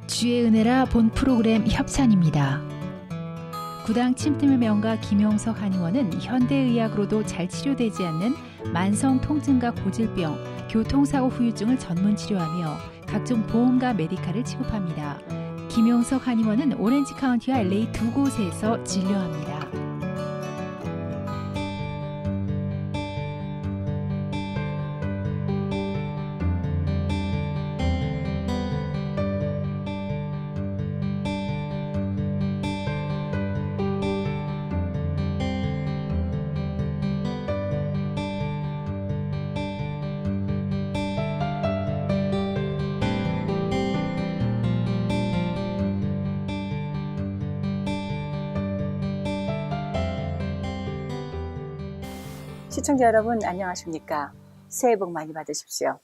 주의 은혜라 본 프로그램 협찬입니다. 구당 침팀의 명가 김용석 한의원은 현대의학으로도 잘 치료되지 않는 만성 통증과 고질병, 교통사고 후유증을 전문 치료하며 각종 보험과 메디칼을 취급합니다. 김용석 한의원은 오렌지 카운티와 LA 두 곳에서 진료합니다. 시청자 여러분 안녕하십니까? 새해 복 많이 받으십시오.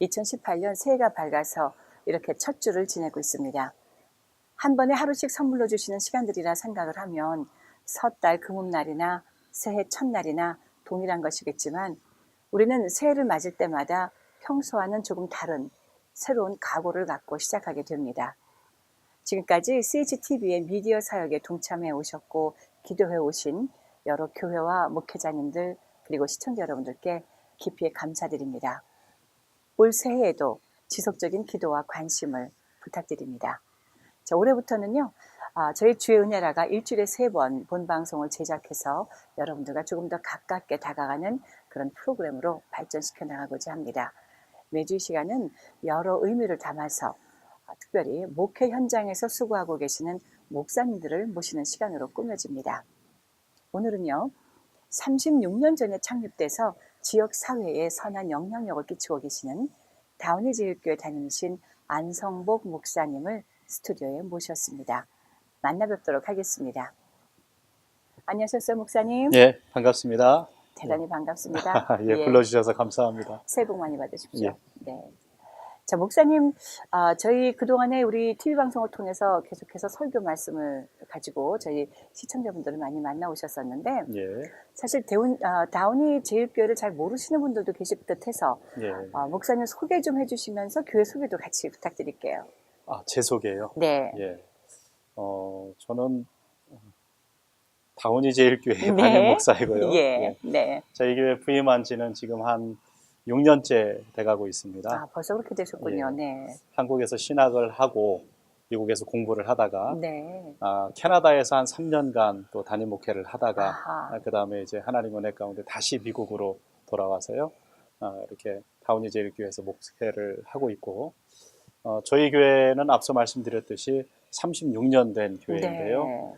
2018년 새해가 밝아서 이렇게 첫 주를 지내고 있습니다. 한 번에 하루씩 선물로 주시는 시간들이라 생각을 하면 섣달 금음날이나 새해 첫날이나 동일한 것이겠지만 우리는 새해를 맞을 때마다 평소와는 조금 다른 새로운 각오를 갖고 시작하게 됩니다. 지금까지 CHTV의 미디어 사역에 동참해 오셨고 기도해 오신 여러 교회와 목회자님들 그리고 시청자 여러분들께 깊이 감사드립니다. 올 새해에도 지속적인 기도와 관심을 부탁드립니다. 자, 올해부터는요, 저희 주의 은혜라가 일주일에 3번 본방송을 제작해서 여러분들과 조금 더 가깝게 다가가는 그런 프로그램으로 발전시켜 나가고자 합니다. 매주 이 시간은 여러 의미를 담아서 특별히 목회 현장에서 수고하고 계시는 목사님들을 모시는 시간으로 꾸며집니다. 오늘은요, 36년 전에 창립돼서 지역 사회에 선한 영향력을 끼치고 계시는 다운이 제일교회 다니신 안성복 목사님을 스튜디오에 모셨습니다. 만나 뵙도록 하겠습니다. 안녕하셨어요, 목사님? 예, 반갑습니다. 대단히 반갑습니다. 예, 불러주셔서 감사합니다. 새해 복 많이 받으십시오. 예. 네. 자, 목사님, 저희 그동안에 우리 TV방송을 통해서 계속해서 설교 말씀을 가지고 저희 시청자분들을 많이 만나오셨었는데, 예, 사실 다운이 제일교회를 잘 모르시는 분들도 계실 듯 해서, 예. 목사님 소개 좀 해주시면서 교회 소개도 같이 부탁드릴게요. 제 소개요? 네. 예. 저는 다운이 제일교회 네. 담임 목사이고요. 예. 예. 네. 저희 교회 부임한 지는 지금 한 6년째 돼가고 있습니다. 벌써 그렇게 되셨군요. 예. 네. 한국에서 신학을 하고 미국에서 공부를 하다가 네. 캐나다에서 한 3년간 또 담임 목회를 하다가 아하. 그 다음에 이제 하나님 은혜 가운데 다시 미국으로 돌아와서요. 이렇게 다운이 제일교회에서 목회를 하고 있고 저희 교회는 앞서 말씀드렸듯이 36년 된 교회인데요. 네.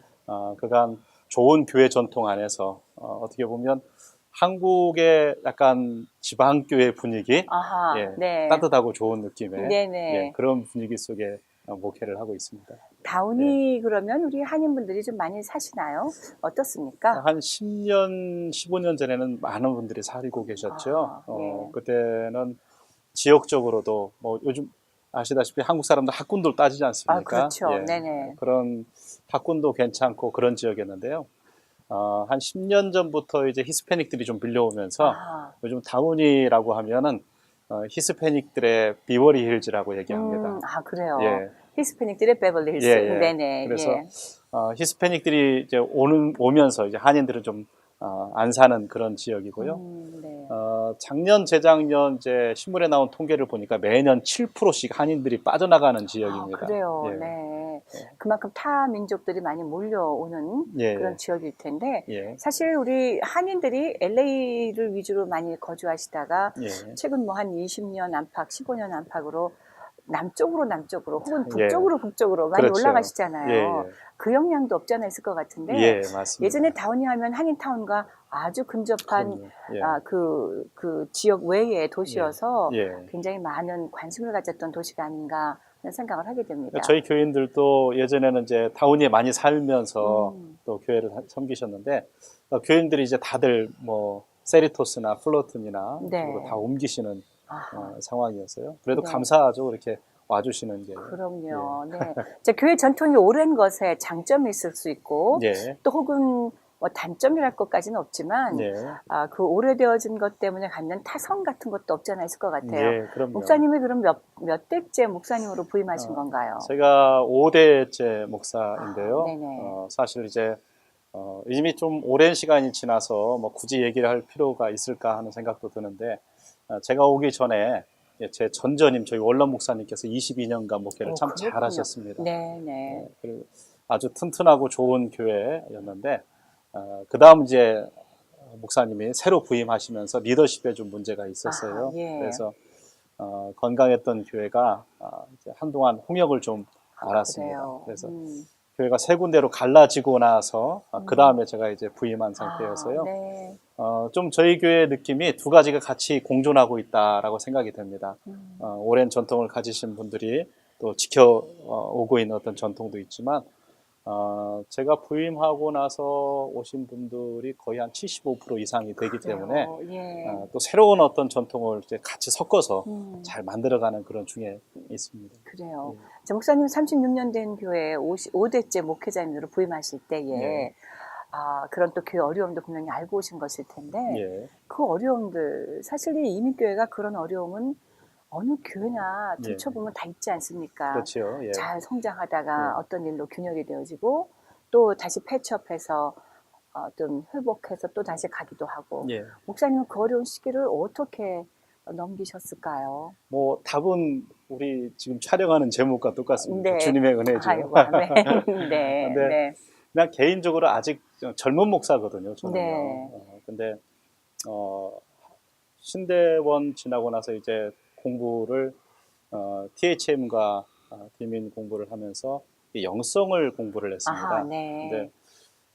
그간 좋은 교회 전통 안에서 어떻게 보면 한국의 약간 지방교회 분위기, 아하. 예, 네. 따뜻하고 좋은 느낌의 네네. 예, 그런 분위기 속에 목회를 하고 있습니다. 다운이 그러면 우리 한인분들이 좀 많이 사시나요? 어떻습니까? 한 10년, 15년 전에는 많은 분들이 살고 계셨죠. 예. 그때는 지역적으로도 뭐 요즘 아시다시피 한국 사람들 학군도 따지지 않습니까? 그렇죠. 예, 네네. 그런 학군도 괜찮고 그런 지역이었는데요. 한 10년 전부터 이제 히스패닉들이 좀 밀려오면서 요즘 다운이라고 하면은 히스패닉들의 비버리 힐즈라고 얘기합니다. 그래요. 예. 히스패닉들의 베벌리 힐스. 예, 예. 네네. 그래서 예. 히스패닉들이 이제 오면서 이제 한인들은 좀 안 사는 그런 지역이고요. 네. 작년, 재작년 이제 신문에 나온 통계를 보니까 매년 7%씩 한인들이 빠져나가는 지역입니다. 그래요. 예. 네. 예. 그만큼 타 민족들이 많이 몰려오는 예. 그런 지역일 텐데 예. 사실 우리 한인들이 LA를 위주로 많이 거주하시다가 예. 최근 뭐 한 20년 안팎, 15년 안팎으로 남쪽으로 혹은 예. 북쪽으로 많이 그렇죠. 올라가시잖아요. 예, 예. 그 영향도 없지 않아 있을 것 같은데 예, 맞습니다. 예전에 다운이 하면 한인타운과 아주 근접한 예. 그 지역 외의 도시여서 예. 굉장히 많은 관심을 가졌던 도시가 아닌가 하는 생각을 하게 됩니다. 저희 교인들도 예전에는 이제 타운에 많이 살면서 또 교회를 섬기셨는데 교인들이 이제 다들 뭐 세리토스나 플로튼이나 네. 그리고 다 옮기시는 상황이었어요. 그래도 네. 감사하죠. 이렇게 와주시는 게. 그럼요. 네. 자, 교회 전통이 오랜 것에 장점이 있을 수 있고 예. 또 혹은 뭐 단점이랄 것까지는 없지만 예. 그 오래되어진 것 때문에 갖는 타성 같은 것도 없지 않아 있을 것 같아요. 예, 그럼요. 목사님이 그럼 몇 대째 목사님으로 부임하신 건가요? 제가 5대째 목사인데요. 네네. 사실 이제 이미 좀 오랜 시간이 지나서 뭐 굳이 얘기를 할 필요가 있을까 하는 생각도 드는데, 제가 오기 전에 제 전전임 저희 원론 목사님께서 22년간 목회를 참 그렇군요. 잘하셨습니다. 네네. 그리고 아주 튼튼하고 좋은 교회였는데, 그 다음 이제 목사님이 새로 부임하시면서 리더십에 좀 문제가 있었어요. 예. 그래서 건강했던 교회가 이제 한동안 홍역을 좀 알았습니다. 그래요. 그래서 교회가 세 군데로 갈라지고 나서 그 다음에 제가 이제 부임한 상태여서요. 네. 좀 저희 교회 느낌이 두 가지가 같이 공존하고 있다라고 생각이 됩니다. 오랜 전통을 가지신 분들이 또 지켜오고 있는 어떤 전통도 있지만, 제가 부임하고 나서 오신 분들이 거의 한 75% 이상이 되기 때문에 예. 또 새로운 어떤 전통을 이제 같이 섞어서 잘 만들어가는 그런 중에 있습니다. 그래요. 예. 자, 목사님 36년 된 교회에 5대째 목회자님으로 부임하실 때에 예. 그런 또 교회 어려움도 분명히 알고 오신 것일 텐데 예. 그 어려움들, 사실 이 이민교회가 그런 어려움은 어느 교회나 예. 들춰보면 다 있지 않습니까? 그렇죠. 예. 잘 성장하다가 예. 어떤 일로 균열이 되어지고 또 다시 패치업해서 좀 회복해서 또 다시 가기도 하고. 예. 목사님은 그 어려운 시기를 어떻게 넘기셨을까요? 뭐 답은 우리 지금 촬영하는 제목과 똑같습니다. 네. 주님의 은혜죠. 아이고, 네. 네. 근데 네. 그냥 개인적으로 아직 젊은 목사거든요. 저는요. 네. 근데 신대원 지나고 나서 이제 공부를 THM과 디민 공부를 하면서 영성을 공부를 했습니다. 네. 근데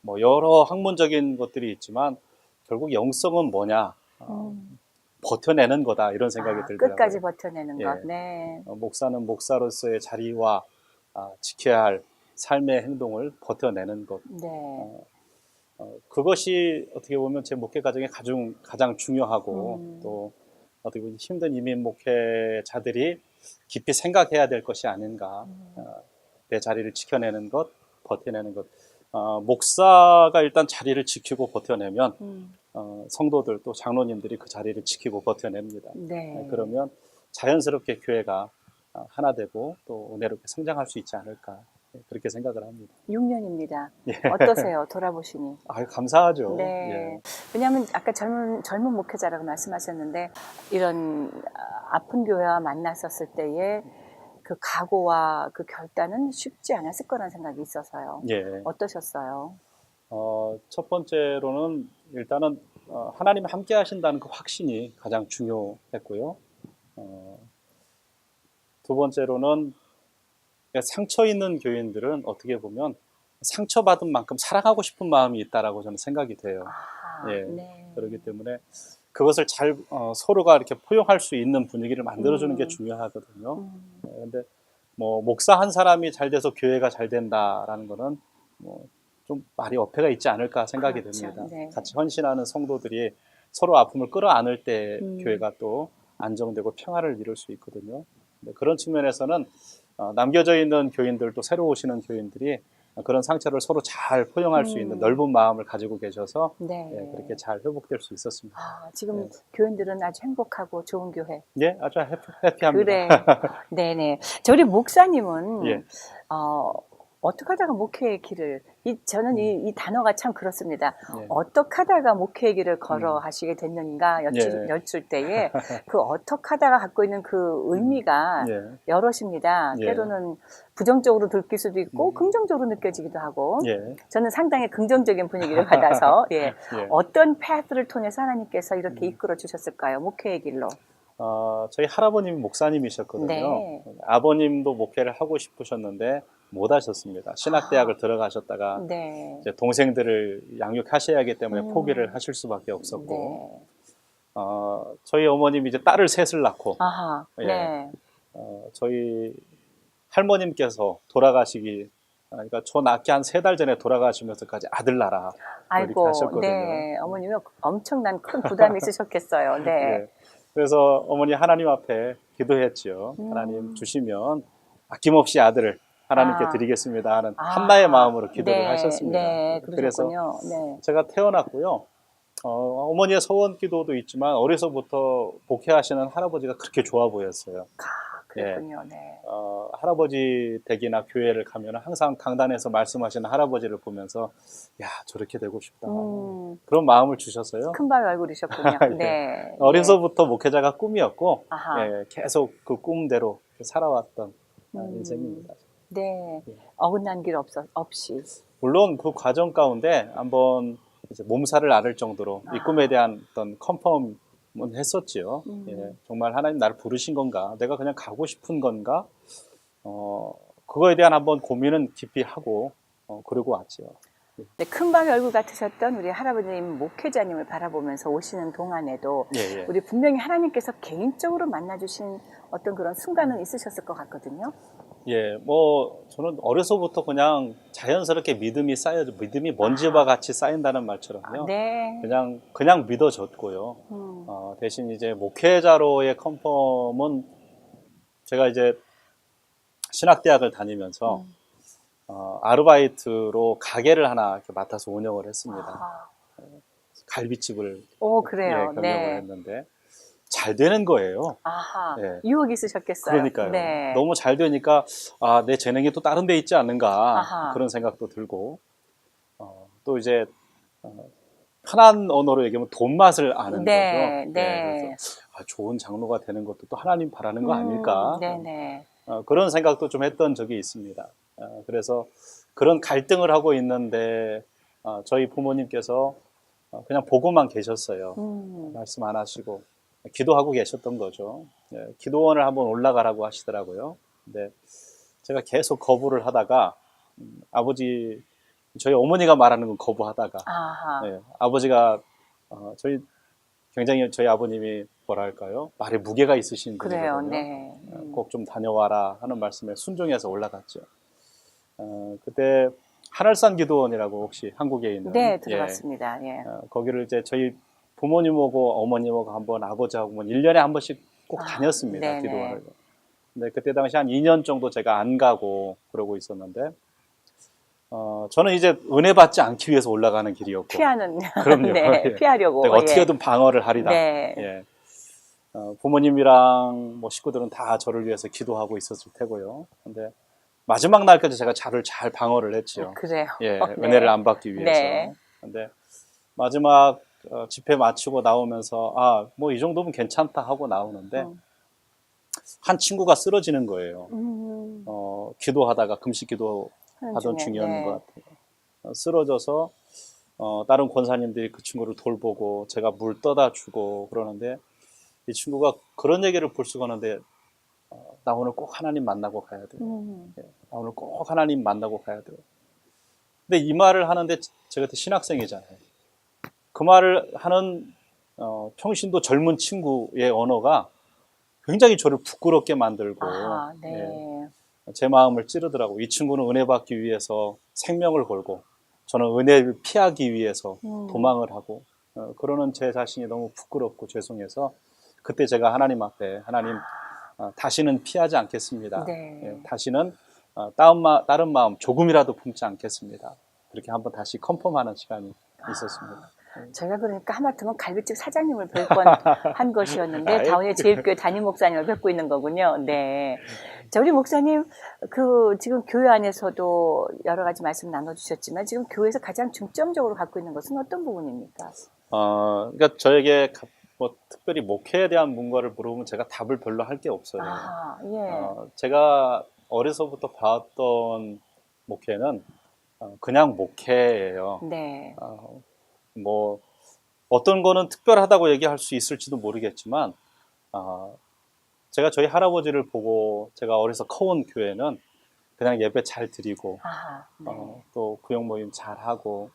뭐 여러 학문적인 것들이 있지만 결국 영성은 뭐냐? 버텨내는 거다 이런 생각이 들더라고요. 끝까지 버텨내는 예. 것. 네. 목사는 목사로서의 자리와 지켜야 할 삶의 행동을 버텨내는 것. 네. 그것이 어떻게 보면 제 목회 과정에 가장 중요하고 또 어떻게 보면 힘든 이민 목회자들이 깊이 생각해야 될 것이 아닌가. 내 자리를 지켜내는 것, 버텨내는 것. 목사가 일단 자리를 지키고 버텨내면 성도들 또 장로님들이 그 자리를 지키고 버텨냅니다. 네. 그러면 자연스럽게 교회가 하나 되고 또 은혜롭게 성장할 수 있지 않을까 그렇게 생각을 합니다. 6년입니다. 예. 어떠세요? 돌아보시니? 감사하죠. 네. 예. 왜냐하면 아까 젊은 목회자라고 말씀하셨는데 이런 아픈 교회와 만났었을 때의 그 각오와 그 결단은 쉽지 않았을 거라는 생각이 있어서요. 예. 어떠셨어요? 첫 번째로는 일단은 하나님이 함께 하신다는 그 확신이 가장 중요했고요. 두 번째로는 상처 있는 교인들은 어떻게 보면 상처받은 만큼 사랑하고 싶은 마음이 있다라고 저는 생각이 돼요. 예. 네. 그렇기 때문에 그것을 잘 서로가 이렇게 포용할 수 있는 분위기를 만들어주는 게 중요하거든요. 근데 뭐 목사 한 사람이 잘 돼서 교회가 잘 된다라는 거는 뭐 좀 말이 어폐가 있지 않을까 생각이 그렇죠. 됩니다. 네. 같이 헌신하는 성도들이 서로 아픔을 끌어안을 때 교회가 또 안정되고 평화를 이룰 수 있거든요. 근데 그런 측면에서는 남겨져 있는 교인들도 새로 오시는 교인들이 그런 상처를 서로 잘 포용할 수 있는 넓은 마음을 가지고 계셔서 네. 그렇게 잘 회복될 수 있었습니다. 지금 교인들은 아주 행복하고 좋은 교회. 예, 아주 해피합니다. 그래. 네네. 저희 목사님은 예. 어떻게 하다가 목회의 길을, 저는 이 단어가 참 그렇습니다. 예. 어떻게 하다가 목회의 길을 걸어 하시게 됐는가 여쭐 때에 그 어떻게 하다가 갖고 있는 그 의미가 여럿입니다. 예. 때로는 부정적으로 들킬 수도 있고 긍정적으로 느껴지기도 하고 예. 저는 상당히 긍정적인 분위기를 받아서 예. 어떤 패스를 통해서 하나님께서 이렇게 이끌어 주셨을까요? 목회의 길로. 저희 할아버님이 목사님이셨거든요. 네. 아버님도 목회를 하고 싶으셨는데 못 하셨습니다. 신학대학을 들어가셨다가 네. 이제 동생들을 양육하셔야 하기 때문에 포기를 하실 수밖에 없었고, 네. 저희 어머님이 이제 딸을 셋을 낳고, 아하. 예. 네. 저희 할머님께서 돌아가시기, 그러니까 저 낳기 한 3달 전에 돌아가시면서까지 아들 낳아 이렇게 아이고, 하셨거든요. 네. 어머님이 엄청난 큰 부담이 있으셨겠어요. 네. 예. 그래서 어머니 하나님 앞에 기도했죠. 하나님 주시면 아낌없이 아들을 하나님께 드리겠습니다 하는 한나의 마음으로 기도를 하셨습니다. 네, 그래서 그러셨군요. 네. 제가 태어났고요. 어머니의 서원 기도도 있지만 어려서부터 목회하시는 할아버지가 그렇게 좋아 보였어요. 그렇군요. 네. 할아버지 댁이나 교회를 가면 항상 강단에서 말씀하시는 할아버지를 보면서 야 저렇게 되고 싶다 그런 마음을 주셨어요. 큰밤 얼굴이셨군요. 예. 네. 어려서부터 목회자가 꿈이었고 아하. 계속 그 꿈대로 살아왔던 인생입니다. 네. 예. 어긋난 길 없이. 물론 그 과정 가운데 한번 이제 몸살을 앓을 정도로 이 꿈에 대한 어떤 컨펌은 했었지요. 예, 정말 하나님 나를 부르신 건가? 내가 그냥 가고 싶은 건가? 그거에 대한 한번 고민은 깊이 하고 그러고 왔지요. 네, 큰밤의 얼굴 같으셨던 우리 할아버님 목회자님을 바라보면서 오시는 동안에도 예. 우리 분명히 하나님께서 개인적으로 만나주신 어떤 그런 순간은 있으셨을 것 같거든요. 예, 뭐 저는 어려서부터 그냥 자연스럽게 믿음이 먼지와 같이 쌓인다는 말처럼요. 네. 그냥 믿어졌고요. 대신 이제 목회자로의 컨펌은 제가 이제 신학대학을 다니면서 아르바이트로 가게를 하나 이렇게 맡아서 운영을 했습니다. 갈비집을 그래요. 경영을 네. 했는데 잘 되는 거예요. 아하. 네. 유혹이 있으셨겠어요. 그러니까요. 네. 너무 잘 되니까 내 재능이 또 다른 데 있지 않는가 아하. 그런 생각도 들고 또 이제 편한 언어로 얘기하면 돈 맛을 아는 네. 거죠. 네. 그래서 좋은 장로가 되는 것도 또 하나님 바라는 거 아닐까 네네. 그런 생각도 좀 했던 적이 있습니다. 그래서 그런 갈등을 하고 있는데 저희 부모님께서 그냥 보고만 계셨어요. 말씀 안 하시고 기도하고 계셨던 거죠. 기도원을 한번 올라가라고 하시더라고요. 근데 제가 계속 거부를 하다가 저희 어머니가 말하는 건 거부하다가 아버지가 굉장히 저희 아버님이 뭐랄까요? 말에 무게가 있으신 그래요. 분이거든요. 네. 꼭 좀 다녀와라 하는 말씀에 순종해서 올라갔죠. 그때 하늘산 기도원이라고 혹시 한국에 있는 네, 들어봤습니다. 예. 거기를 이제 저희 부모님하고 어머님하고 한번 아버지하고 1년에 한 번씩 꼭 다녔습니다. 네네. 기도원을. 근데 그때 당시 한 2년 정도 제가 안 가고 그러고 있었는데 저는 이제 은혜 받지 않기 위해서 올라가는 길이었고 피하는 그럼요. 네, 예. 피하려고 내가 어떻게든 방어를 하리다. 네. 예. 부모님이랑 뭐 식구들은 다 저를 위해서 기도하고 있었을 테고요. 근데 마지막 날까지 제가 잘 방어를 했지요. 그래요. 예, 네. 은혜를 안 받기 위해서. 네. 근데 마지막 집회 마치고 나오면서 뭐 이 정도면 괜찮다 하고 나오는데 한 친구가 쓰러지는 거예요. 기도하다가 금식 기도하던 중이었는 네. 것 같아요. 쓰러져서 다른 권사님들이 그 친구를 돌보고 제가 물 떠다 주고 그러는데 이 친구가 그런 얘기를 불쑥 하는데 나 오늘 꼭 하나님 만나고 가야 돼요. 나 오늘 꼭 하나님 만나고 가야 돼요. 근데 이 말을 하는데 제가 그때 신학생이잖아요. 그 말을 하는 평신도 젊은 친구의 언어가 굉장히 저를 부끄럽게 만들고 네. 제 마음을 찌르더라고요. 이 친구는 은혜 받기 위해서 생명을 걸고 저는 은혜를 피하기 위해서 도망을 하고 그러는 제 자신이 너무 부끄럽고 죄송해서 그때 제가 하나님 앞에 하나님 다시는 피하지 않겠습니다. 네. 다시는 다른 마음 조금이라도 품지 않겠습니다. 그렇게 한번 다시 컨펌하는 시간이 있었습니다. 제가 그러니까 하마터면 갈비집 사장님을 뵐 뻔한 것이었는데 다운의 제일교회 담임 목사님을 뵙고 있는 거군요. 네. 자, 우리 목사님 지금 교회 안에서도 여러 가지 말씀 나눠주셨지만 지금 교회에서 가장 중점적으로 갖고 있는 것은 어떤 부분입니까? 그러니까 저에게 뭐 특별히 목회에 대한 뭔가를 물어보면 제가 답을 별로 할 게 없어요. 예. 제가 어려서부터 봐왔던 목회는 그냥 목회예요. 네. 뭐 어떤 거는 특별하다고 얘기할 수 있을지도 모르겠지만 제가 저희 할아버지를 보고 제가 어려서 커온 교회는 그냥 예배 잘 드리고 네. 또 구역 모임 잘 하고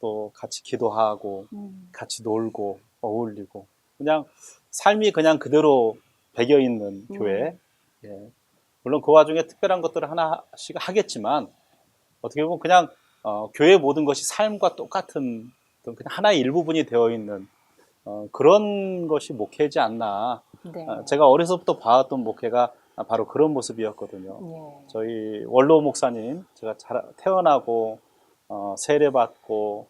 또 같이 기도하고 같이 놀고 어울리고 그냥 삶이 그냥 그대로 배겨 있는 교회. 예. 물론 그 와중에 특별한 것들을 하나씩 하겠지만 어떻게 보면 그냥 교회 모든 것이 삶과 똑같은 그냥 하나의 일부분이 되어 있는 그런 것이 목회지 않나. 네. 제가 어려서부터 봐왔던 목회가 바로 그런 모습이었거든요. 예. 저희 원로 목사님, 제가 태어나고 세례받고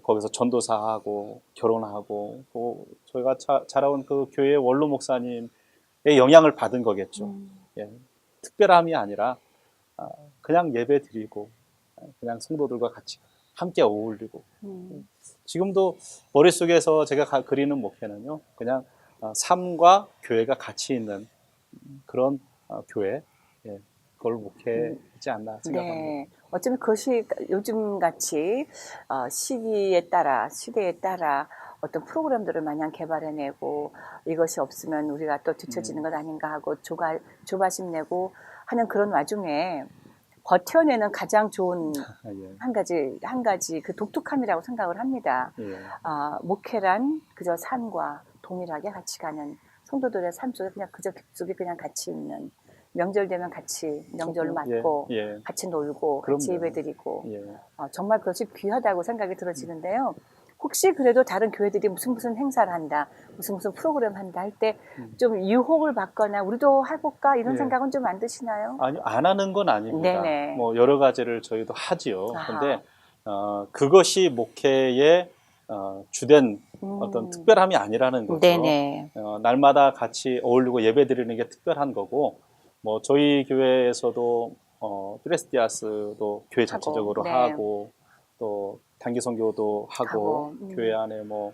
거기서 전도사하고 결혼하고 또 저희가 자라온 그 교회 원로 목사님의 영향을 받은 거겠죠. 예. 특별함이 아니라 그냥 예배 드리고 그냥 성도들과 같이 함께 어울리고 지금도 머릿속에서 제가 그리는 목회는요, 그냥 삶과 교회가 같이 있는 그런 교회, 예, 그걸 목회이지 않나 생각합니다. 네. 어쩌면 그것이 요즘 같이 시기에 따라, 시대에 따라 어떤 프로그램들을 마냥 개발해내고 이것이 없으면 우리가 또 뒤처지는 것 아닌가 하고 조바심 내고 하는 그런 와중에 버텨내는 가장 좋은 예. 한 가지 그 독특함이라고 생각을 합니다. 예. 목회란 그저 삶과 동일하게 같이 가는 성도들의 삶 속에 그냥 그저 속에 그냥 같이 있는 명절 되면 같이 명절을 맞고 예. 같이 놀고 같이 그럼요. 예배드리고 예. 정말 그것이 귀하다고 생각이 들어지는데요. 혹시 그래도 다른 교회들이 무슨 행사를 한다, 무슨 프로그램 한다 할 때 좀 유혹을 받거나 우리도 해볼까 이런 예. 생각은 좀 안 드시나요? 아니, 안 하는 건 아닙니다. 네네. 뭐 여러 가지를 저희도 하지요. 아하. 근데 그것이 목회의 주된 어떤 특별함이 아니라는 거죠. 네네. 날마다 같이 어울리고 예배드리는 게 특별한 거고, 뭐 저희 교회에서도 프레스디아스도 교회 자체적으로 네. 하고 또 단기 선교도 하고 교회 안에 뭐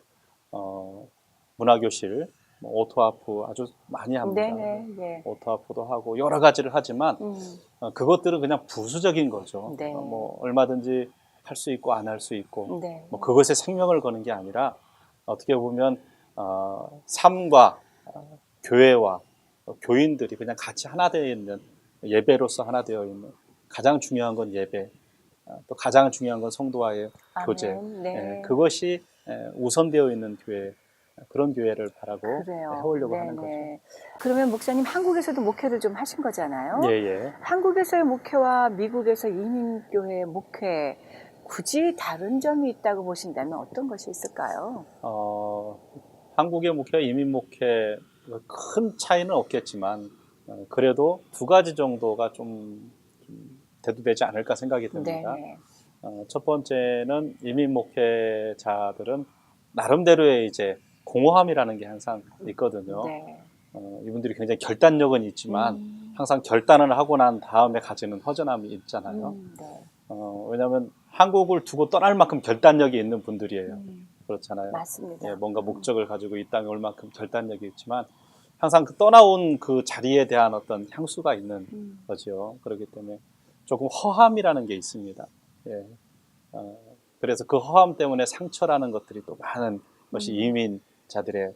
문화교실, 뭐 오토아프 아주 많이 합니다. 네네. 예. 오토아프도 하고 여러 가지를 하지만 그것들은 그냥 부수적인 거죠. 네. 뭐 얼마든지 할 수 있고 안 할 수 있고 네. 뭐 그것에 생명을 거는 게 아니라 어떻게 보면 삶과 교회와 교인들이 그냥 같이 하나 되어 있는 예배로서 하나 되어 있는 가장 중요한 건 예배, 또 가장 중요한 건 성도와의 교제. 네. 예, 그것이 우선되어 있는 교회, 그런 교회를 바라고 그래요. 해오려고 네네. 하는 거죠. 그러면 목사님 한국에서도 목회를 좀 하신 거잖아요. 예. 한국에서의 목회와 미국에서 이민교회의 목회 굳이 다른 점이 있다고 보신다면 어떤 것이 있을까요? 한국의 목회와 이민 목회 큰 차이는 없겠지만 그래도 두 가지 정도가 좀 대두되지 않을까 생각이 듭니다. 네네. 첫 번째는 이민 목회자들은 나름대로의 이제 공허함이라는 게 항상 있거든요. 네. 이분들이 굉장히 결단력은 있지만 항상 결단을 하고 난 다음에 가지는 허전함이 있잖아요. 네. 왜냐하면 한국을 두고 떠날 만큼 결단력이 있는 분들이에요. 그렇잖아요. 맞습니다. 예, 뭔가 목적을 가지고 이 땅에 올 만큼 결단력이 있지만 항상 그 떠나온 그 자리에 대한 어떤 향수가 있는 거죠. 그렇기 때문에 조금 허함이라는 게 있습니다. 예. 그래서 그 허함 때문에 상처라는 것들이 또 많은 것이 이민자들의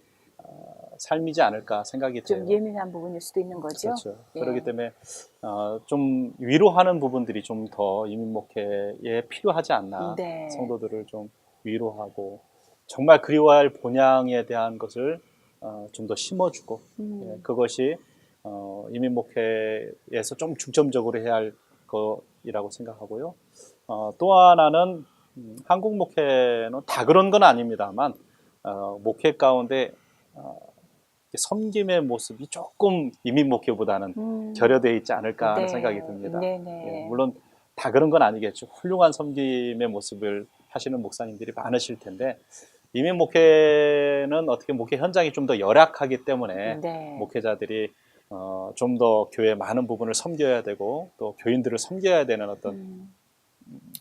삶이지 않을까 생각이 돼요. 좀 예민한 부분일 수도 있는 거죠. 그렇죠. 예. 그렇기 때문에 좀 위로하는 부분들이 좀 더 이민 목회에 필요하지 않나. 네. 성도들을 좀 위로하고 정말 그리워야 할 본향에 대한 것을 좀 더 심어주고 예, 그것이 이민 목회에서 좀 중점적으로 해야 할 것이라고 생각하고요. 또 하나는 한국 목회는 다 그런 건 아닙니다만 목회 가운데 섬김의 모습이 조금 이민 목회보다는 결여되어 있지 않을까 하는 네. 생각이 듭니다. 네네. 예, 물론 다 그런 건 아니겠죠. 훌륭한 섬김의 모습을 하시는 목사님들이 많으실 텐데 이민 목회는 어떻게 목회 현장이 좀 더 열악하기 때문에 네. 목회자들이 좀 더 교회의 많은 부분을 섬겨야 되고 또 교인들을 섬겨야 되는 어떤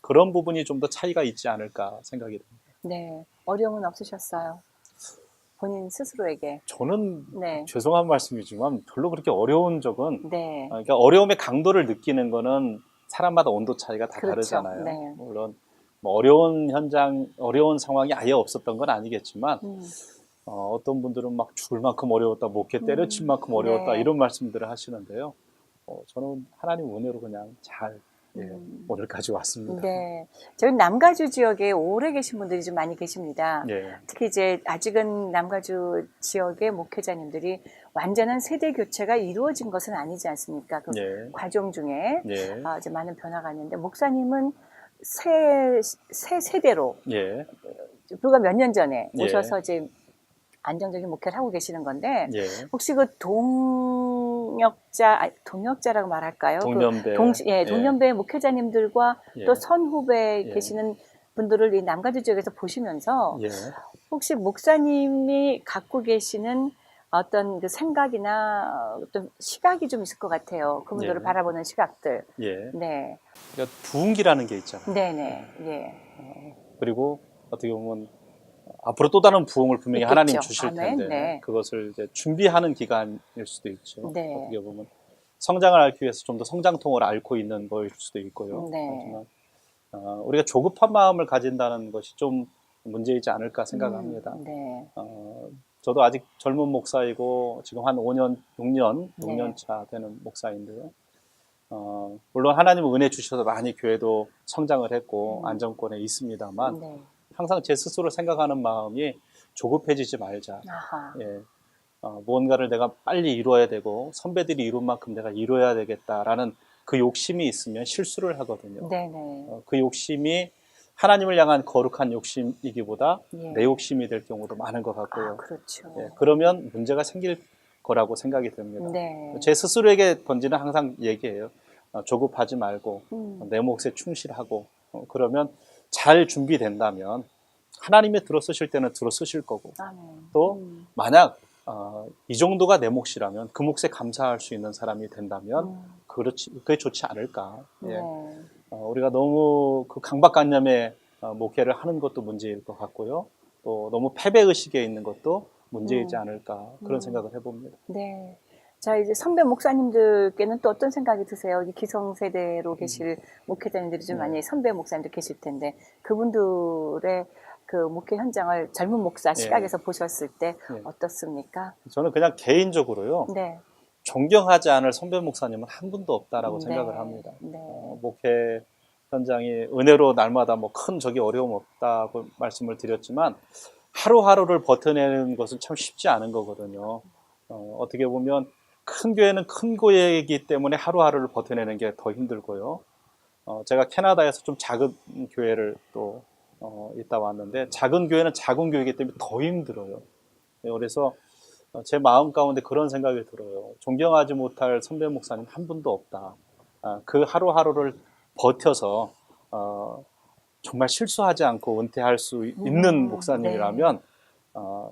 그런 부분이 좀 더 차이가 있지 않을까 생각이 듭니다. 네. 어려움은 없으셨어요? 본인 스스로에게. 저는 네. 죄송한 말씀이지만 별로 그렇게 어려운 적은 네. 그러니까 어려움의 강도를 느끼는 거는 사람마다 온도 차이가 다 그렇죠. 다르잖아요. 네. 물론 뭐 어려운 현장, 어려운 상황이 아예 없었던 건 아니겠지만 어떤 분들은 막 죽을 만큼 어려웠다, 목회 때려칠 만큼 어려웠다 네. 이런 말씀들을 하시는데요. 저는 하나님 은혜로 그냥 잘 오늘까지 왔습니다. 네. 저희 남가주 지역에 오래 계신 분들이 좀 많이 계십니다. 예. 특히 이제 아직은 남가주 지역의 목회자님들이 완전한 세대 교체가 이루어진 것은 아니지 않습니까? 그 예. 과정 중에 예. 이제 많은 변화가 있는데 목사님은 새 세대로 예. 불과 몇 년 전에 예. 오셔서 이제 안정적인 목회를 하고 계시는 건데 예. 혹시 그 동역자라고 말할까요? 동년배. 동년배 목회자님들과 예. 또 선후배 예. 계시는 분들을 이 남가주 지역에서 보시면서 예. 혹시 목사님이 갖고 계시는 어떤 그 생각이나 어떤 시각이 좀 있을 것 같아요. 그분들을 예. 바라보는 시각들. 예. 네. 그러니까 부흥기라는 게 있잖아요. 네네. 예. 그리고 어떻게 보면 앞으로 또 다른 부흥을 분명히 있겠죠. 하나님 주실 아멘. 텐데 네. 그것을 이제 준비하는 기간일 수도 있죠. 네. 어떻게 보면 성장을 앓기 위해서 좀 더 성장통을 앓고 있는 거일 수도 있고요. 네. 하지만 우리가 조급한 마음을 가진다는 것이 좀 문제이지 않을까 생각합니다. 네. 저도 아직 젊은 목사이고 지금 한 5년, 6년 네. 차 되는 목사인데요. 물론 하나님은 은혜 주셔서 많이 교회도 성장을 했고 안정권에 있습니다만 네. 항상 제 스스로 생각하는 마음이 조급해지지 말자. 아하. 예, 무언가를 내가 빨리 이루어야 되고 선배들이 이룬 만큼 내가 이루어야 되겠다라는 그 욕심이 있으면 실수를 하거든요. 네네. 그 욕심이 하나님을 향한 거룩한 욕심이기보다 예. 내 욕심이 될 경우도 많은 것 같고요. 아, 그렇죠. 예, 그러면 문제가 생길 거라고 생각이 듭니다. 네. 제 스스로에게 던지는 항상 얘기예요. 조급하지 말고 내 몫에 충실하고 그러면 잘 준비된다면 하나님이 들어쓰실 때는 들어쓰실 거고 아멘. 또 만약 이 정도가 내 몫이라면 그 몫에 감사할 수 있는 사람이 된다면 그게 좋지 않을까. 예. 네. 우리가 너무 그 강박관념에 목회를 하는 것도 문제일 것 같고요. 또 너무 패배의식에 있는 것도 문제이지 않을까 그런 생각을 해봅니다. 네. 자, 이제 선배 목사님들께는 또 어떤 생각이 드세요? 이 기성세대로 계실 목회자님들이 좀 많이 선배 목사님들 계실 텐데 그분들의 그 목회 현장을 젊은 목사 시각에서 보셨을 때 어떻습니까? 저는 그냥 개인적으로요. 네. 존경하지 않을 선배 목사님은 한 분도 없다라고 네. 생각을 합니다. 네. 목회 현장이 은혜로 날마다 뭐 큰 적이 어려움 없다고 말씀을 드렸지만 하루하루를 버텨내는 것은 참 쉽지 않은 거거든요. 어떻게 보면 큰 교회는 큰 교회이기 때문에 하루하루를 버텨내는 게 더 힘들고요. 제가 캐나다에서 좀 작은 교회를 또 있다 왔는데 작은 교회는 작은 교회이기 때문에 더 힘들어요. 그래서 제 마음 가운데 그런 생각이 들어요. 존경하지 못할 선배 목사님 한 분도 없다. 그 하루하루를 버텨서 정말 실수하지 않고 은퇴할 수 있는 목사님이라면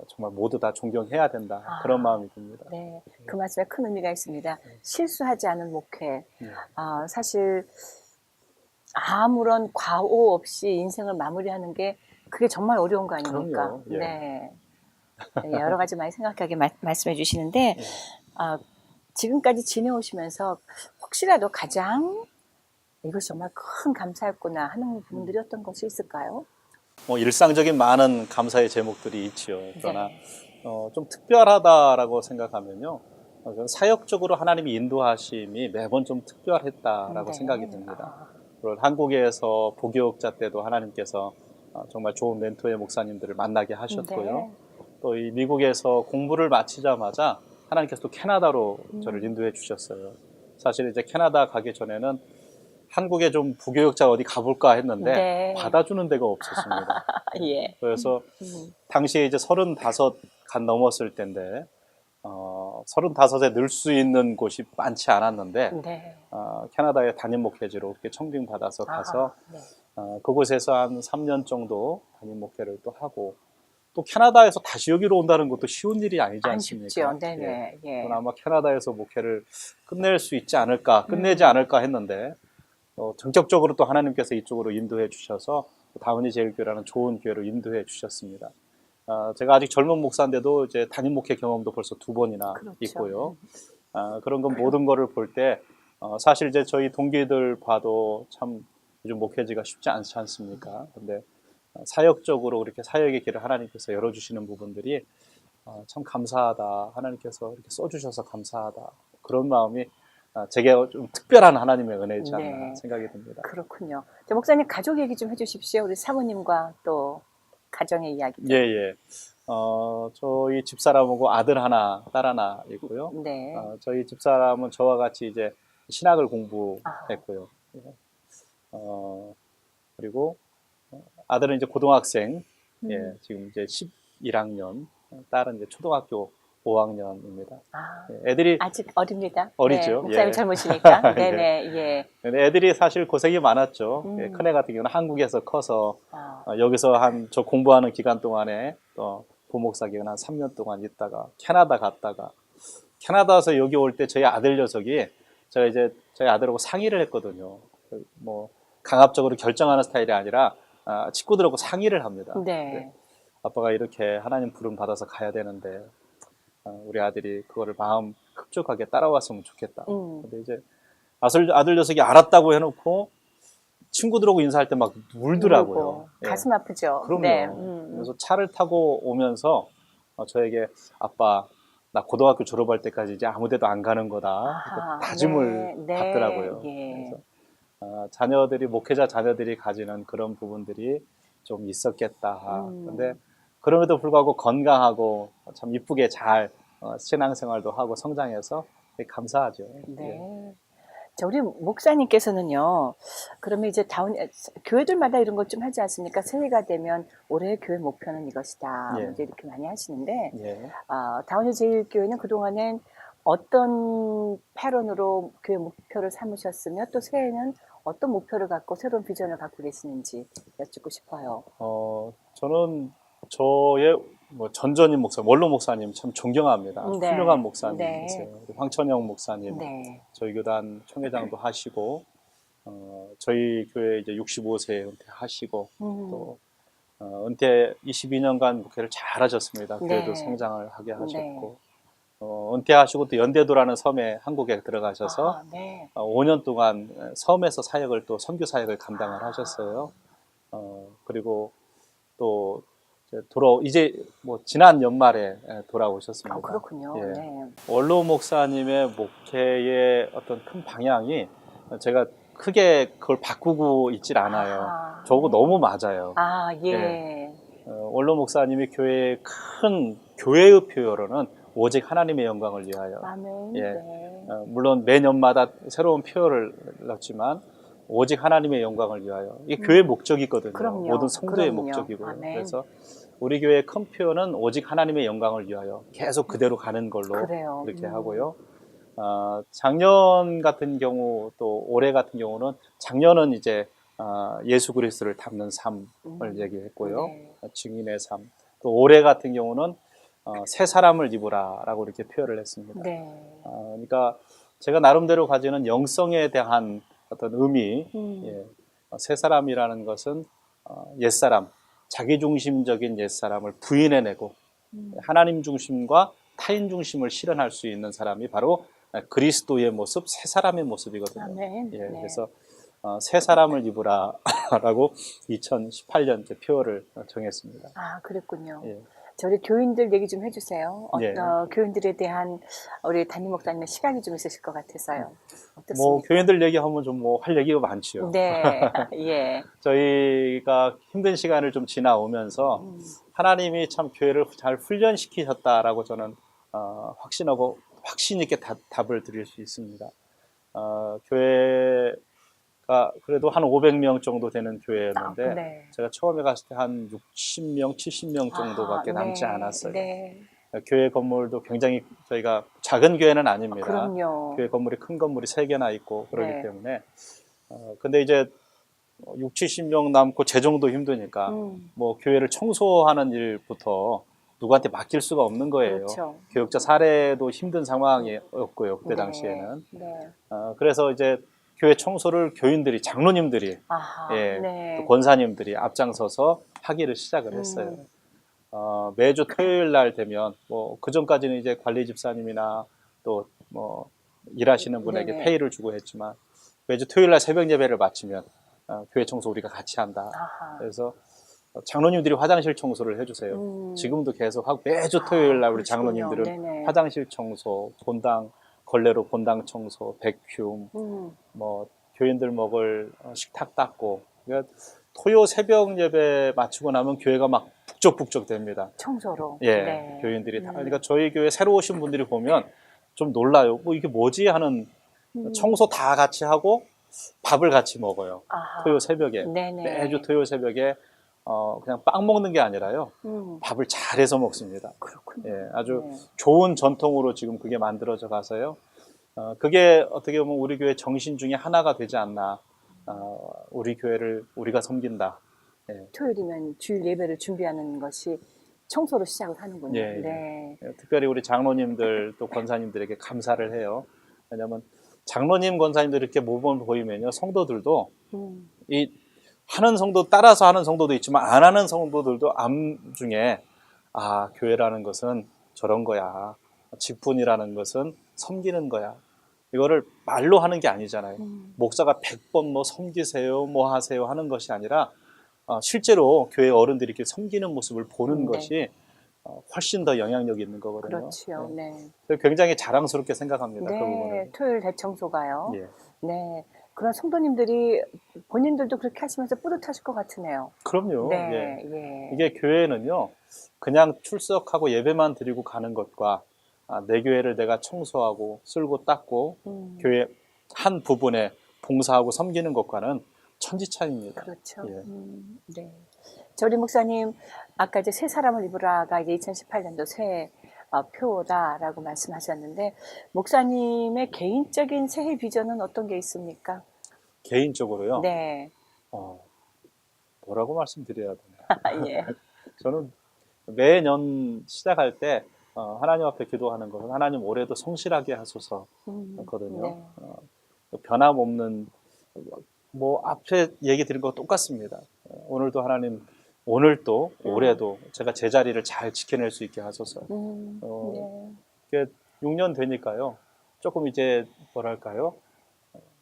정말 모두 다 존경해야 된다. 그런 마음이 듭니다. 네, 그 말씀에 큰 의미가 있습니다. 실수하지 않은 목회. 사실 아무런 과오 없이 인생을 마무리하는 게 그게 정말 어려운 거 아닙니까? 그럼요. 예. 네. 여러 가지 많이 생각하게 말씀해 주시는데 지금까지 지내오시면서 혹시라도 가장 이것이 정말 큰 감사였구나 하는 부분들이 어떤 것이 있을까요? 일상적인 많은 감사의 제목들이 있지요. 그러나 좀 특별하다라고 생각하면요. 저는 사역적으로 하나님이 인도하심이 매번 좀 특별했다라고 생각이 듭니다. 그리고 한국에서 부교육자 때도 하나님께서 정말 좋은 멘토의 목사님들을 만나게 하셨고요. 또 이 미국에서 공부를 마치자마자 하나님께서 또 캐나다로 저를 인도해 주셨어요. 사실 이제 캐나다 가기 전에는 한국에 좀 부교육자 어디 가볼까 했는데 받아주는 데가 없었습니다. 예. 그래서 당시에 이제 35 간 넘었을 때인데 35에 늘 수 있는 곳이 많지 않았는데 캐나다의 담임 목회지로 이렇게 청빙 받아서 가서 그곳에서 한 3년 정도 담임 목회를 또 하고 또 캐나다에서 다시 여기로 온다는 것도 쉬운 일이 아니지 않습니까? 네네. 예. 아마 캐나다에서 목회를 끝낼 수 있지 않을까, 끝내지 않을까 했는데 전격적으로 또 하나님께서 이쪽으로 인도해 주셔서 다운이 제일교회라는 좋은 교회로 인도해 주셨습니다. 제가 아직 젊은 목사인데도 이제 담임 목회 경험도 벌써 2번이나 있고요. 그런 건 모든 거를 볼 때 사실 이제 저희 동기들 봐도 참 요즘 목회지가 쉽지 않지 않습니까? 근데 사역적으로 그렇게 사역의 길을 하나님께서 열어주시는 부분들이 참 감사하다. 하나님께서 이렇게 써주셔서 감사하다. 그런 마음이 제게 좀 특별한 하나님의 은혜이지 않나 생각이 듭니다. 그렇군요. 목사님 가족 얘기 좀 해주십시오. 우리 사모님과 또 가정의 이야기. 예. 저희 집사람하고 아들 하나, 딸 하나 있고요. 저희 집사람은 저와 같이 이제 신학을 공부했고요. 그리고 아들은 이제 고등학생, 지금 이제 11학년, 딸은 이제 초등학교 5학년입니다. 아, 애들이 아직 어립니다. 어리죠. 네, 목사님 예. 젊으시니까. 네네, 예. 근데 애들이 사실 고생이 많았죠. 음. 큰애 같은 경우는 한국에서 커서 아, 여기서 저 공부하는 기간 동안에 또 부목사 기간 한 3년 동안 있다가 캐나다 갔다가 캐나다에서 여기 올 때 저희 아들 녀석이 제가 이제 저희 아들하고 상의를 했거든요. 뭐 강압적으로 결정하는 스타일이 아니라 친구들하고 상의를 합니다. 네. 아빠가 이렇게 하나님 부름 받아서 가야 되는데 우리 아들이 그거를 마음 흡족하게 따라왔으면 좋겠다. 근데 이제 아들 녀석이 알았다고 해놓고 친구들하고 인사할 때 막 울더라고요. 예. 가슴 아프죠. 그럼요. 네. 그래서 차를 타고 오면서 저에게 아빠 나 고등학교 졸업할 때까지 이제 아무데도 안 가는 거다. 아하, 다짐을 네, 받더라고요. 예. 그래서 자녀들이 목회자 자녀들이 가지는 그런 부분들이 좀 있었겠다. 근데 그럼에도 불구하고 건강하고 참 이쁘게 잘 신앙생활도 하고 성장해서 되게 감사하죠. 네. 예. 자, 우리 목사님께서는요, 그러면 이제 교회들마다 이런 것 좀 하지 않습니까? 새해가 되면 올해의 교회 목표는 이것이다. 예. 이제 이렇게 많이 하시는데, 예. 다운힐 제일교회는 그동안엔 어떤 패런으로 교회 목표를 삼으셨으며 또 새해에는 어떤 목표를 갖고 새로운 비전을 갖고 계시는지 여쭙고 싶어요. 저는 저의 전전임 목사님, 원로 목사님 참 존경합니다. 네. 훌륭한 목사님이세요. 네. 우리 황천영 목사님, 네. 저희 교단 총회장도 하시고, 저희 교회 이제 65세 은퇴하시고, 또 은퇴 22년간 목회를 잘 하셨습니다. 네. 교회도 성장을 하게 하셨고, 은퇴하시고 또 연대도라는 섬에 한국에 들어가셔서 네. 5년 동안 섬에서 사역을 또 선교 사역을 감당을 하셨어요. 그리고 또 이제 지난 연말에 돌아오셨습니다. 그렇군요. 예. 네. 원로 목사님의 목회의 어떤 큰 방향이 제가 크게 그걸 바꾸고 있질 않아요. 저거 너무 맞아요. 예. 예. 원로 목사님이 교회의 큰 교회의 표어로는 오직 하나님의 영광을 위하여. 아멘. 예. 네. 물론 매년마다 새로운 표어를 넣지만 오직 하나님의 영광을 위하여. 이게 교회의 목적이거든요. 그럼요. 모든 성도의 그럼요. 목적이고요. 아멘. 그래서 우리 교회의 큰 표어는 오직 하나님의 영광을 위하여 계속 그대로 가는 걸로 그래요. 그렇게 하고요. 작년 같은 경우 또 올해 같은 경우는 작년은 이제 예수 그리스도를 담는 삶을 얘기했고요. 네. 증인의 삶. 또 올해 같은 경우는 새 사람을 입으라라고 이렇게 표현을 했습니다. 네. 그러니까 제가 나름대로 가지는 영성에 대한 어떤 의미, 예. 새 사람이라는 것은 옛사람, 자기중심적인 옛사람을 부인해내고 하나님 중심과 타인 중심을 실현할 수 있는 사람이 바로 그리스도의 모습, 새 사람의 모습이거든요. 아멘. 예, 네. 그래서 새 사람을 입으라라고 2018년 표어를 정했습니다. 그랬군요. 예. 저희 교인들 얘기 좀 해주세요. 예. 교인들에 대한 우리 담임 목사님의 시각이 좀 있으실 것 같아서요. 어떻습니까? 교인들 얘기하면 좀 할 얘기가 많지요. 네. 예. 저희가 힘든 시간을 좀 지나오면서 하나님이 참 교회를 잘 훈련시키셨다라고 저는 확신하고 확신 있게 답을 드릴 수 있습니다. 교회가 그래도 한 500명 정도 되는 교회였는데 네. 제가 처음에 갔을 때 한 60명, 70명 정도밖에 남지 네. 않았어요. 네. 교회 건물도 굉장히 저희가 작은 교회는 아닙니다. 그럼요. 교회 건물이 큰 건물이 3개나 있고 그러기 네. 때문에 근데 이제 6, 70명 남고 재정도 힘드니까 교회를 청소하는 일부터 누구한테 맡길 수가 없는 거예요. 그렇죠. 교역자 사례도 힘든 상황이었고요. 그때 당시에는. 네. 그래서 이제 교회 청소를 교인들이, 장로님들이, 예, 네. 또 권사님들이 앞장서서 하기를 시작을 했어요. 매주 토요일 날 되면 그 전까지는 이제 관리 집사님이나 또 일하시는 분에게 네네. 페이를 주고 했지만 매주 토요일 날 새벽 예배를 마치면 교회 청소 우리가 같이 한다. 그래서 장로님들이 화장실 청소를 해주세요. 지금도 계속 하고 매주 토요일 날 우리 그러시군요. 장로님들은 네네. 화장실 청소, 본당 걸레로 본당 청소, 백큐, 교인들 먹을 식탁 닦고. 그러니까 토요 새벽 예배 마치고 나면 교회가 막 북적북적 됩니다. 청소로. 예, 네. 교인들이 다. 그러니까 저희 교회 새로 오신 분들이 보면 좀 놀라요. 이게 뭐지 하는 청소 다 같이 하고 밥을 같이 먹어요. 토요 새벽에. 네네. 매주 토요 새벽에 그냥 빵 먹는 게 아니라요. 밥을 잘해서 먹습니다. 그렇군요. 예, 아주 네. 좋은 전통으로 지금 그게 만들어져 가서요. 그게 어떻게 보면 우리 교회 정신 중에 하나가 되지 않나. 우리 교회를 우리가 섬긴다. 예. 토요일이면 주일 예배를 준비하는 것이 청소로 시작을 하는군요. 예, 예. 네. 특별히 우리 장로님들 또 권사님들에게 감사를 해요. 왜냐하면 장로님 권사님들 이렇게 모범을 보이면요, 성도들도 이 하는 성도 따라서 하는 성도도 있지만 안 하는 성도들도 암 중에 교회라는 것은 저런 거야, 직분이라는 것은 섬기는 거야. 이거를 말로 하는 게 아니잖아요. 목사가 100번 뭐 섬기세요, 뭐 하세요 하는 것이 아니라 실제로 교회 어른들이 이렇게 섬기는 모습을 보는 네. 것이 훨씬 더 영향력이 있는 거거든요. 그렇죠. 네. 굉장히 자랑스럽게 생각합니다. 네. 그 부분을. 토요일 대청소가요. 예. 네. 그런 성도님들이 본인들도 그렇게 하시면서 뿌듯하실 것 같으네요. 그럼요. 네. 예. 예. 이게 교회는요, 그냥 출석하고 예배만 드리고 가는 것과 내 교회를 내가 청소하고 쓸고 닦고 교회 한 부분에 봉사하고 섬기는 것과는 천지차이입니다. 그렇죠. 예. 네. 저리 목사님, 아까 이제 새 사람을 입으라가 이제 2018년도 새 표다라고 말씀하셨는데, 목사님의 개인적인 새해 비전은 어떤 게 있습니까? 개인적으로요. 네. 뭐라고 말씀드려야 되나? 예. 저는 매년 시작할 때 하나님 앞에 기도하는 것은 하나님 올해도 성실하게 하소서거든요. 네. 변함없는 뭐 앞에 얘기 드린 거 똑같습니다. 오늘도 하나님 오늘도 올해도 제가 제 자리를 잘 지켜낼 수 있게 하소서. 네. 이게 6년 되니까요. 조금 이제 뭐랄까요?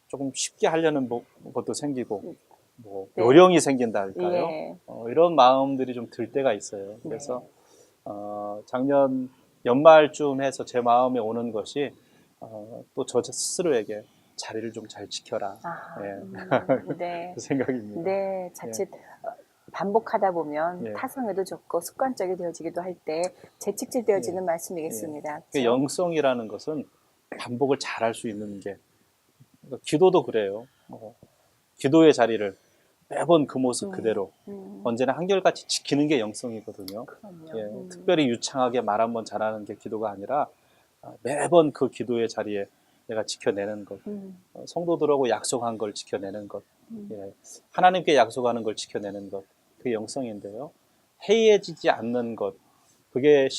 조금 쉽게 하려는 것도 생기고 뭐 네. 요령이 생긴다 할까요? 예. 이런 마음들이 좀 들 때가 있어요. 그래서 작년 연말쯤 해서 제 마음에 오는 것이 또 저 스스로에게 자리를 좀 잘 지켜라. 네. 그 생각입니다. 네. 자칫 반복하다 보면 예. 타성에도 좋고 습관적이 되어지기도 할 때 재직질 되어지는 말씀이겠습니다. 그 영성이라는 것은 반복을 잘 할 수 있는 게 그러니까 기도도 그래요. 기도의 자리를 매번 그 모습 그대로 언제나 한결같이 지키는 게 영성이거든요. 예, 특별히 유창하게 말 한번 잘하는 게 기도가 아니라 매번 그 기도의 자리에 내가 지켜내는 것, 성도들하고 약속한 걸 지켜내는 것, 예, 하나님께 약속하는 걸 지켜내는 것, 그게 영성인데요. 해이해지지 않는 것, 그게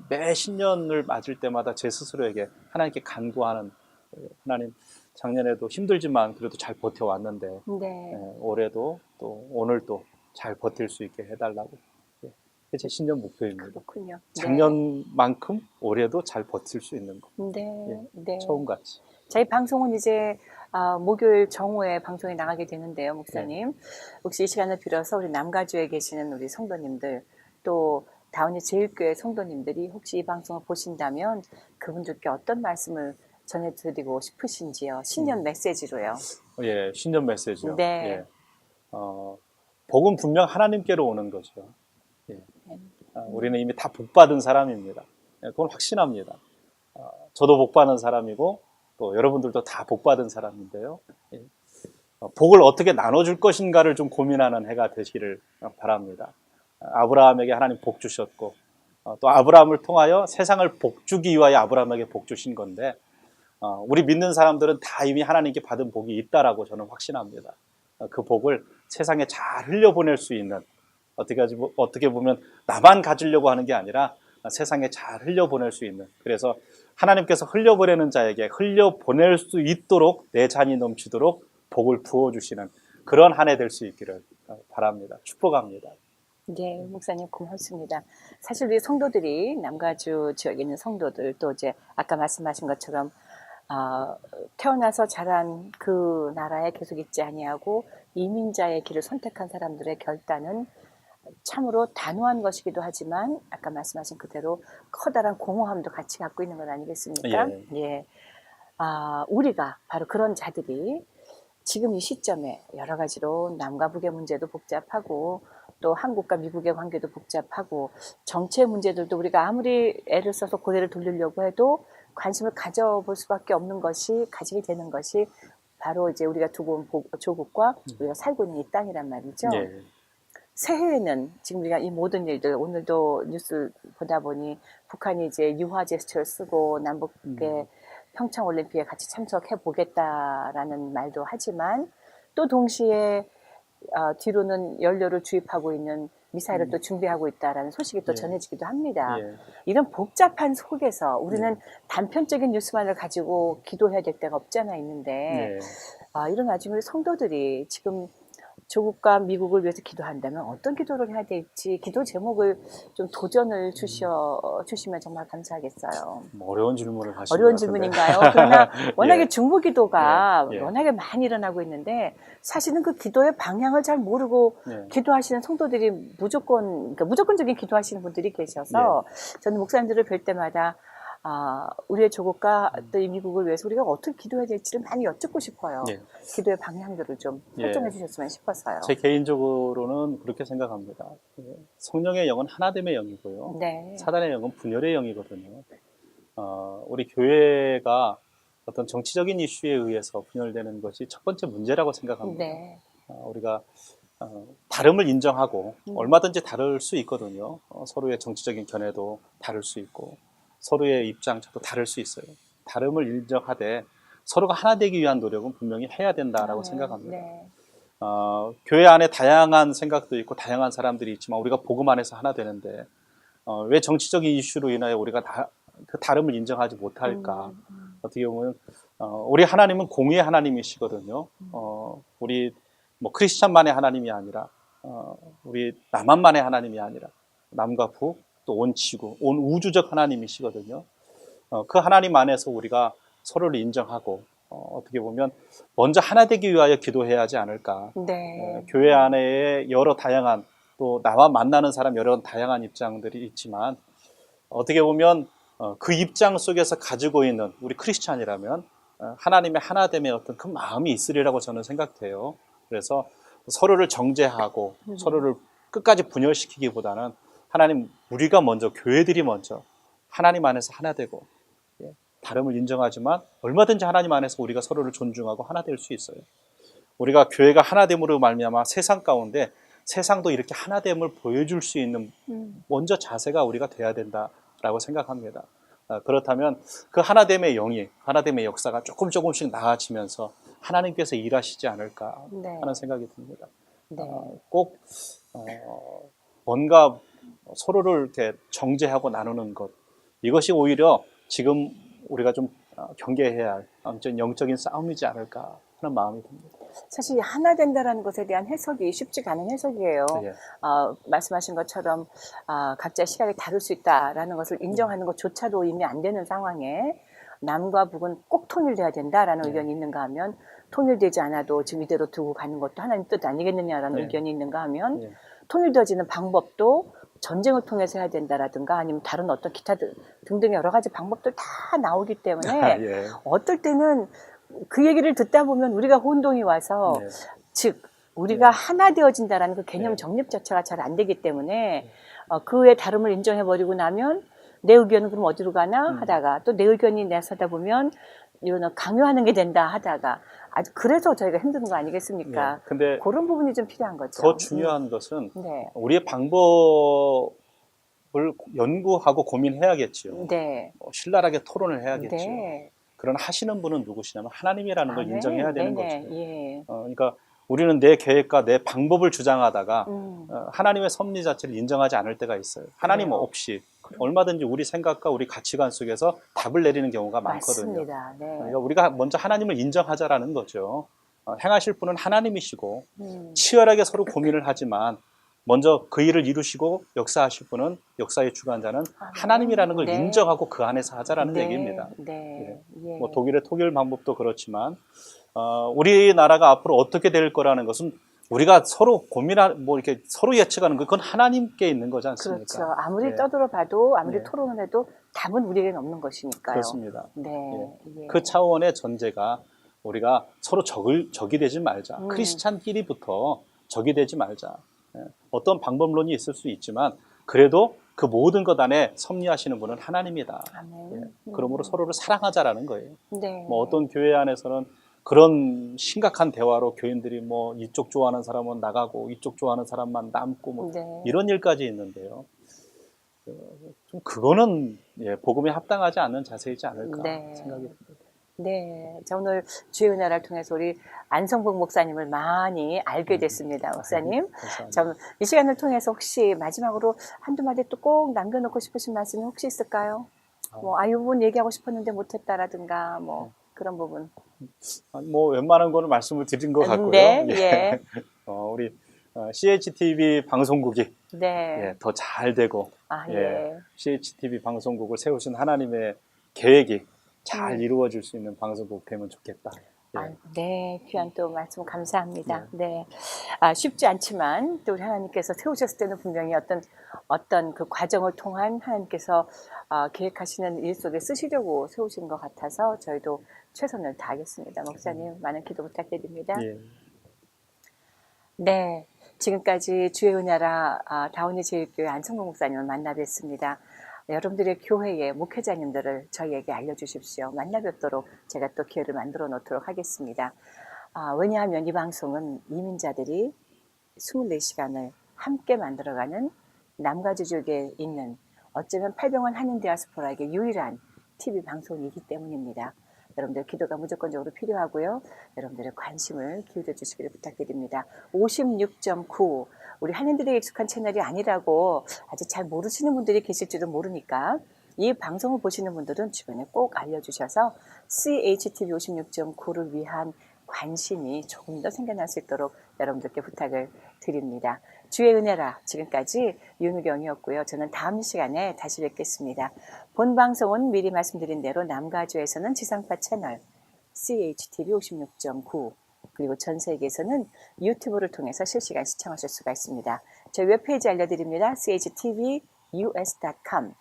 매 신년을 맞을 때마다 제 스스로에게 하나님께 간구하는, 하나님 작년에도 힘들지만 그래도 잘 버텨왔는데 네. 올해도 또 오늘도 잘 버틸 수 있게 해달라고. 그게 제 신년 목표입니다. 그렇군요. 작년만큼 올해도 잘 버틸 수 있는 거. 네. 네. 처음같이. 저희 방송은 이제 목요일 정오에 방송에 나가게 되는데요, 목사님. 혹시 이 시간을 빌어서 우리 남가주에 계시는 우리 성도님들, 또 다운이 제일교회 성도님들이 혹시 이 방송을 보신다면 그분들께 어떤 말씀을 전해드리고 싶으신지요? 신년 메시지로요. 예, 신년 메시지요. 네. 예. 복은 분명 하나님께로 오는 거죠. 예. 우리는 이미 다 복받은 사람입니다. 예, 그건 확신합니다. 저도 복받은 사람이고 또 여러분들도 다 복받은 사람인데요. 예. 복을 어떻게 나눠줄 것인가를 좀 고민하는 해가 되시기를 바랍니다. 아브라함에게 하나님 복 주셨고 또 아브라함을 통하여 세상을 복 주기 위하여 아브라함에게 복 주신 건데 우리 믿는 사람들은 다 이미 하나님께 받은 복이 있다라고 저는 확신합니다. 그 복을 세상에 잘 흘려보낼 수 있는 어떻게 보면 나만 가지려고 하는 게 아니라 세상에 잘 흘려보낼 수 있는 그래서 하나님께서 흘려보내는 자에게 흘려보낼 수 있도록 내 잔이 넘치도록 복을 부어주시는 그런 한 해 될 수 있기를 바랍니다. 축복합니다. 네, 목사님 고맙습니다. 사실 우리 성도들이 남가주 지역에 있는 성도들 또 이제 아까 말씀하신 것처럼 태어나서 자란 그 나라에 계속 있지 아니하고 이민자의 길을 선택한 사람들의 결단은 참으로 단호한 것이기도 하지만 아까 말씀하신 그대로 커다란 공허함도 같이 갖고 있는 것 아니겠습니까? 예. 우리가 바로 그런 자들이 지금 이 시점에 여러 가지로 남과 북의 문제도 복잡하고 또 한국과 미국의 관계도 복잡하고 정치의 문제들도 우리가 아무리 애를 써서 고개를 돌리려고 해도 관심을 가져볼 수밖에 없는 것이 가지게 되는 것이 바로 이제 우리가 두고 온 조국과 우리가 살고 있는 이 땅이란 말이죠. 새해에는 지금 우리가 이 모든 일들, 오늘도 뉴스 보다 보니 북한이 이제 유화 제스처를 쓰고 남북의 평창 올림픽에 같이 참석해 보겠다라는 말도 하지만 또 동시에 뒤로는 연료를 주입하고 있는 미사일을 또 준비하고 있다라는 소식이 또 예. 전해지기도 합니다. 예. 이런 복잡한 속에서 우리는 단편적인 뉴스만을 가지고 기도해야 될 때가 없잖아 있는데 예. 이런 와중에 성도들이 지금 조국과 미국을 위해서 기도한다면 어떤 기도를 해야 될지 기도 제목을 좀 도전을 주시면 정말 감사하겠어요. 어려운 질문을 하시는 어려운 것 같은데. 질문인가요? 그러나 워낙에 예. 중보 기도가 예. 워낙에 많이 일어나고 있는데 사실은 그 기도의 방향을 잘 모르고 예. 기도하시는 성도들이 그러니까 무조건적인 기도하시는 분들이 계셔서 저는 목사님들을 뵐 때마다 우리의 조국과 또 이 미국을 위해서 우리가 어떻게 기도해야 될지를 많이 여쭙고 싶어요. 예. 기도의 방향들을 좀 설정해 주셨으면 싶었어요. 제 개인적으로는 그렇게 생각합니다. 성령의 영은 하나됨의 영이고요. 네. 사단의 영은 분열의 영이거든요. 우리 교회가 어떤 정치적인 이슈에 의해서 분열되는 것이 첫 번째 문제라고 생각합니다. 네. 우리가 다름을 인정하고 얼마든지 다를 수 있거든요. 서로의 정치적인 견해도 다를 수 있고 서로의 입장도 다를 수 있어요. 다름을 인정하되 서로가 하나 되기 위한 노력은 분명히 해야 된다라고 생각합니다. 네. 교회 안에 다양한 생각도 있고 다양한 사람들이 있지만 우리가 복음 안에서 하나 되는데 왜 정치적인 이슈로 인하여 우리가 그 다름을 인정하지 못할까? 어떻게 보면 우리 하나님은 공의의 하나님이시거든요. 우리 뭐 크리스찬만의 하나님이 아니라 우리 남한만의 하나님이 아니라 남과 북 또 온 지구, 온 우주적 하나님이시거든요. 그 하나님 안에서 우리가 서로를 인정하고 어떻게 보면 먼저 하나 되기 위하여 기도해야 하지 않을까. 네. 교회 안에 여러 다양한 또 나와 만나는 사람 여러 다양한 입장들이 있지만 어떻게 보면 그 입장 속에서 가지고 있는 우리 크리스찬이라면 하나님의 하나됨의 어떤 큰 마음이 있으리라고 저는 생각돼요. 그래서 서로를 정죄하고 서로를 끝까지 분열시키기보다는 하나님 우리가 먼저 교회들이 먼저 하나님 안에서 하나 되고 다름을 인정하지만 얼마든지 하나님 안에서 우리가 서로를 존중하고 하나 될 수 있어요. 우리가 교회가 하나됨으로 말미암아 세상 가운데 세상도 이렇게 하나됨을 보여줄 수 있는 먼저 자세가 우리가 돼야 된다라고 생각합니다. 그렇다면 그 하나됨의 영이 하나됨의 역사가 조금씩 나아지면서 하나님께서 일하시지 않을까 하는 생각이 듭니다. 꼭 뭔가 서로를 이렇게 정죄하고 나누는 것 이것이 오히려 지금 우리가 좀 경계해야 할 아무튼 영적인 싸움이지 않을까 하는 마음이 듭니다. 사실 하나 된다라는 것에 대한 해석이 쉽지가 않은 해석이에요. 말씀하신 것처럼 각자의 시각이 다를 수 있다라는 것을 인정하는 것조차도 이미 안 되는 상황에 남과 북은 꼭 통일돼야 된다라는 의견이 있는가 하면 통일되지 않아도 지금 이대로 두고 가는 것도 하나님 뜻 아니겠느냐라는 의견이 있는가 하면 통일되어지는 방법도 전쟁을 통해서 해야 된다라든가 아니면 다른 어떤 기타 등등의 여러 가지 방법들 다 나오기 때문에 어떨 때는 그 얘기를 듣다 보면 우리가 혼동이 와서 즉 우리가 하나 되어진다라는 그 개념 정립 자체가 잘 안 되기 때문에 그의 다름을 인정해버리고 나면 내 의견은 그럼 어디로 가나 하다가 또 내 의견이 나서다 보면 이거는 강요하는 게 된다 하다가 그래서 저희가 힘든 거 아니겠습니까? 근데 그런 부분이 좀 필요한 거죠. 더 중요한 것은 우리의 방법을 연구하고 고민해야겠지요. 신랄하게 토론을 해야겠지요. 그런 하시는 분은 누구시냐면 하나님이라는 걸 인정해야 되는 거죠. 그러니까 우리는 내 계획과 내 방법을 주장하다가 하나님의 섭리 자체를 인정하지 않을 때가 있어요. 하나님 없이 얼마든지 우리 생각과 우리 가치관 속에서 답을 내리는 경우가 많거든요. 그러니까 우리가 먼저 하나님을 인정하자라는 거죠. 행하실 분은 하나님이시고 치열하게 서로 고민을 하지만 먼저 그 일을 이루시고 역사하실 분은 역사의 주관자는 하나님이라는 걸 인정하고 그 안에서 하자라는 얘기입니다. 뭐 독일의 통일 방법도 그렇지만 우리나라가 앞으로 어떻게 될 거라는 것은 우리가 서로 뭐 이렇게 서로 예측하는 그건 하나님께 있는 거지 않습니까? 그렇죠. 아무리 떠들어 봐도 아무리 토론을 해도 답은 우리에게는 없는 것이니까요. 그렇습니다. 그 차원의 전제가 우리가 서로 적이 되지 말자. 크리스찬끼리부터 적이 되지 말자. 어떤 방법론이 있을 수 있지만 그래도 그 모든 것 안에 섭리하시는 분은 하나님이다. 그러므로 서로를 사랑하자라는 거예요. 뭐 어떤 교회 안에서는 그런 심각한 대화로 교인들이 뭐 이쪽 좋아하는 사람은 나가고 이쪽 좋아하는 사람만 남고 뭐 네. 이런 일까지 있는데요. 좀 그거는 복음에 합당하지 않는 자세이지 않을까 네. 생각이 듭니다. 네, 저 오늘 주의 은혜를 통해서 우리 안성복 목사님을 많이 알게 됐습니다, 목사님. 감사합니다. 이 시간을 통해서 혹시 마지막으로 한두 마디 또 꼭 남겨놓고 싶으신 말씀이 혹시 있을까요? 이 부분 얘기하고 싶었는데 못했다라든가 뭐 그런 부분. 뭐 웬만한 거는 말씀을 드린 것 같고요. 네, 예. 우리 CHTV 방송국이 네. 더 잘 되고 예. CHTV 방송국을 세우신 하나님의 계획이 잘 이루어질 수 있는 방송국 되면 좋겠다. 네, 귀한 또 말씀 감사합니다. 네. 쉽지 않지만 또 우리 하나님께서 세우셨을 때는 분명히 어떤 그 과정을 통한 하나님께서 계획하시는 일 속에 쓰시려고 세우신 것 같아서 저희도 최선을 다하겠습니다. 목사님, 많은 기도 부탁드립니다. 예. 네, 지금까지 주의 은혜라 다운이 제일교회 안성봉 목사님을 만나 뵀습니다. 여러분들의 교회의 목회자님들을 저희에게 알려주십시오. 만나 뵙도록 제가 또 기회를 만들어 놓도록 하겠습니다. 왜냐하면 이 방송은 이민자들이 24시간을 함께 만들어가는 남가주족에 있는 어쩌면 800원 한인 디아스포라에게 유일한 TV 방송이기 때문입니다. 여러분들 기도가 무조건적으로 필요하고요. 여러분들의 관심을 기울여 주시기를 부탁드립니다. 56.9 우리 한인들의 익숙한 채널이 아니라고 아직 잘 모르시는 분들이 계실 줄은 모르니까 이 방송을 보시는 분들은 주변에 꼭 알려주셔서 CHTV 56.9를 위한 관심이 조금 더 생겨날 수 있도록 여러분들께 부탁을 드립니다. 주의 은혜라 지금까지 윤우경이었고요. 저는 다음 시간에 다시 뵙겠습니다. 본 방송은 미리 말씀드린 대로 남가주에서는 지상파 채널 CHTV 56.9 그리고 전 세계에서는 유튜브를 통해서 실시간 시청하실 수가 있습니다. 저희 웹페이지 알려드립니다. chtvus.com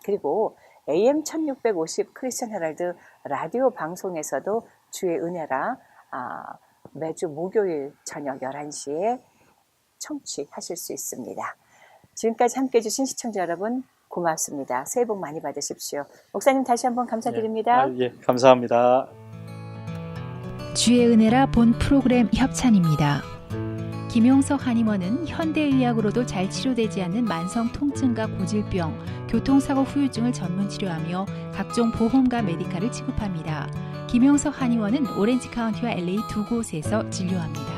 그리고 AM 1650 크리스천 헤럴드 라디오 방송에서도 주의 은혜라 매주 목요일 저녁 11시에 청취하실 수 있습니다. 지금까지 함께해 주신 시청자 여러분 고맙습니다. 새해 복 많이 받으십시오. 목사님 다시 한번 감사드립니다. 감사합니다. 주의 은혜라 본 프로그램 협찬입니다. 김용석 한의원은 현대의학으로도 잘 치료되지 않는 만성 통증과 고질병, 교통사고 후유증을 전문 치료하며 각종 보험과 메디칼을 취급합니다. 김용석 한의원은 오렌지 카운티와 LA 두 곳에서 진료합니다.